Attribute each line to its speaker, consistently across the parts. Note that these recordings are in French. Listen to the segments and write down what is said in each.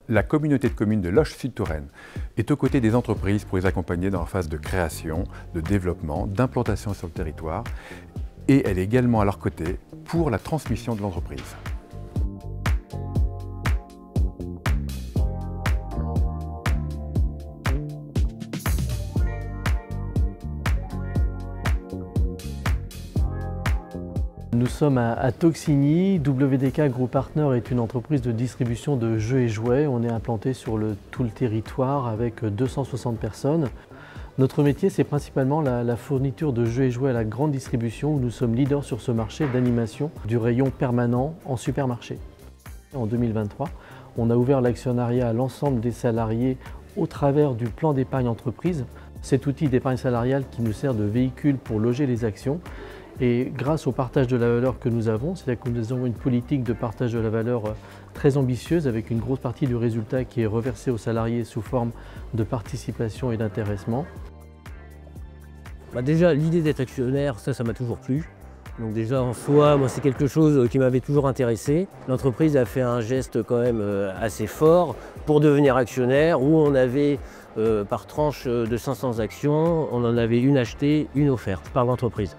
Speaker 1: La communauté de communes de Loches Sud-Touraine est aux côtés des entreprises pour les accompagner dans leur phase de création, de développement, d'implantation sur le territoire, et elle est également à leur côté pour la transmission de l'entreprise.
Speaker 2: Nous sommes à Toxigny. WDK Group Partner est une entreprise de distribution de jeux et jouets. On est implanté sur tout le territoire avec 260 personnes. Notre métier, c'est principalement la fourniture de jeux et jouets à la grande distribution où nous sommes leaders sur ce marché d'animation du rayon permanent en supermarché. En 2023, on a ouvert l'actionnariat à l'ensemble des salariés au travers du plan d'épargne entreprise. Cet outil d'épargne salariale qui nous sert de véhicule pour loger les actions. Et grâce au partage de la valeur que nous avons, c'est-à-dire que nous avons une politique de partage de la valeur très ambitieuse avec une grosse partie du résultat qui est reversée aux salariés sous forme de participation et d'intéressement.
Speaker 3: Déjà, l'idée d'être actionnaire, ça m'a toujours plu. Donc déjà en soi, moi c'est quelque chose qui m'avait toujours intéressé. L'entreprise a fait un geste quand même assez fort pour devenir actionnaire où on avait par tranche de 500 actions, on en avait une achetée, une offerte par l'entreprise.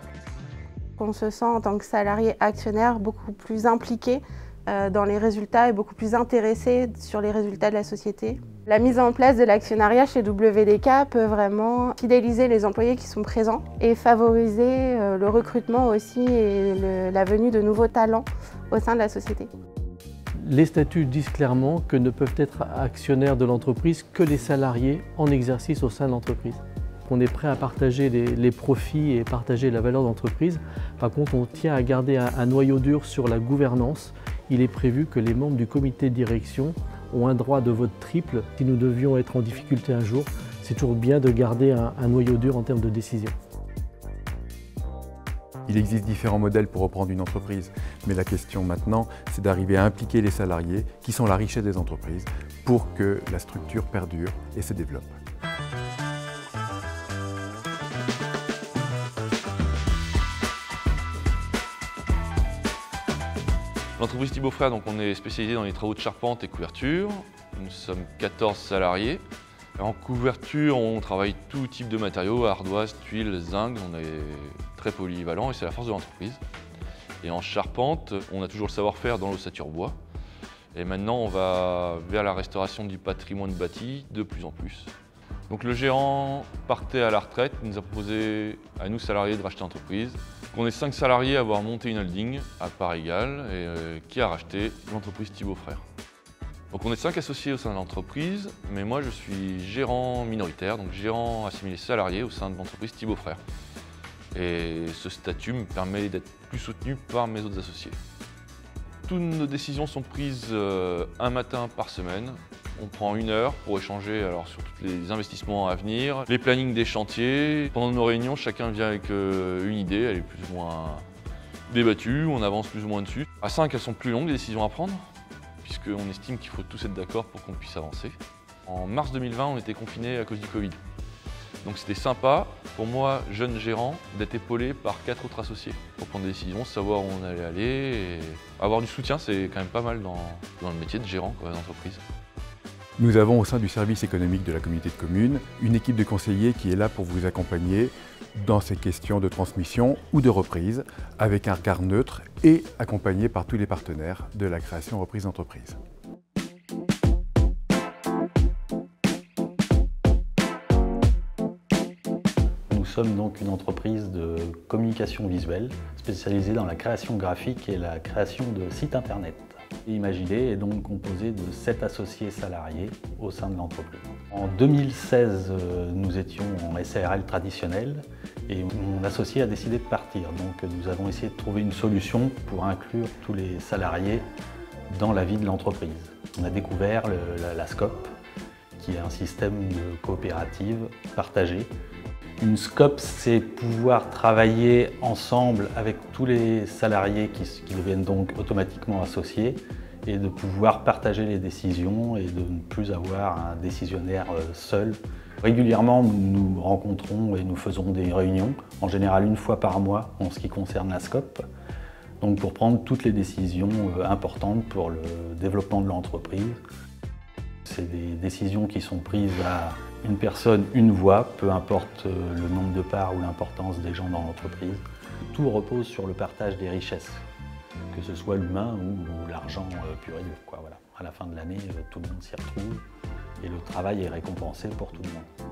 Speaker 4: On se sent en tant que salarié actionnaire beaucoup plus impliqué dans les résultats et beaucoup plus intéressé sur les résultats de la société. La mise en place de l'actionnariat chez WDK peut vraiment fidéliser les employés qui sont présents et favoriser le recrutement aussi et la venue de nouveaux talents au sein de la société.
Speaker 2: Les statuts disent clairement que ne peuvent être actionnaires de l'entreprise que les salariés en exercice au sein de l'entreprise. On est prêt à partager les profits et partager la valeur d'entreprise. Par contre, on tient à garder un noyau dur sur la gouvernance. Il est prévu que les membres du comité de direction ont un droit de vote triple. Si nous devions être en difficulté un jour, c'est toujours bien de garder un noyau dur en termes de décision.
Speaker 1: Il existe différents modèles pour reprendre une entreprise, mais la question maintenant, c'est d'arriver à impliquer les salariés, qui sont la richesse des entreprises, pour que la structure perdure et se développe.
Speaker 5: L'entreprise Thibault Frères, donc on est spécialisé dans les travaux de charpente et couverture. Nous sommes 14 salariés. En couverture, on travaille tout type de matériaux, ardoise, tuiles, zinc. On est très polyvalent et c'est la force de l'entreprise. Et en charpente, on a toujours le savoir-faire dans l'ossature bois. Et maintenant, on va vers la restauration du patrimoine bâti de plus en plus. Donc le gérant partait à la retraite, il nous a proposé à nous salariés de racheter l'entreprise. On est 5 salariés à avoir monté une holding à part égale et qui a racheté l'entreprise Thibault Frères. Donc on est 5 associés au sein de l'entreprise, mais moi je suis gérant minoritaire, donc gérant assimilé salarié au sein de l'entreprise Thibault Frères. Et ce statut me permet d'être plus soutenu par mes autres associés. Toutes nos décisions sont prises un matin par semaine. On prend 1 heure pour échanger sur tous les investissements à venir, les plannings des chantiers. Pendant nos réunions, chacun vient avec une idée, elle est plus ou moins débattue, on avance plus ou moins dessus. À 5, elles sont plus longues, les décisions à prendre, puisqu'on estime qu'il faut tous être d'accord pour qu'on puisse avancer. En mars 2020, on était confinés à cause du Covid. Donc c'était sympa, pour moi, jeune gérant, d'être épaulé par 4 autres associés pour prendre des décisions, savoir où on allait aller. Et avoir du soutien, c'est quand même pas mal dans le métier de gérant d'entreprise.
Speaker 1: Nous avons au sein du service économique de la communauté de communes une équipe de conseillers qui est là pour vous accompagner dans ces questions de transmission ou de reprise avec un regard neutre et accompagné par tous les partenaires de la création-reprise d'entreprise.
Speaker 6: Nous sommes donc une entreprise de communication visuelle spécialisée dans la création graphique et la création de sites internet. Imaginé est donc composé de 7 associés salariés au sein de l'entreprise. En 2016, nous étions en SARL traditionnel et mon associé a décidé de partir. Donc nous avons essayé de trouver une solution pour inclure tous les salariés dans la vie de l'entreprise. On a découvert la SCOP, qui est un système de coopérative partagée. Une SCOP, c'est pouvoir travailler ensemble avec tous les salariés qui deviennent donc automatiquement associés et de pouvoir partager les décisions et de ne plus avoir un décisionnaire seul. Régulièrement, nous nous rencontrons et nous faisons des réunions, en général 1 fois par mois en ce qui concerne la SCOP, donc pour prendre toutes les décisions importantes pour le développement de l'entreprise. c'est des décisions qui sont prises à une personne, une voix, peu importe le nombre de parts ou l'importance des gens dans l'entreprise. Tout repose sur le partage des richesses, que ce soit l'humain ou l'argent pur et dur, quoi, voilà. À la fin de l'année, tout le monde s'y retrouve et le travail est récompensé pour tout le monde.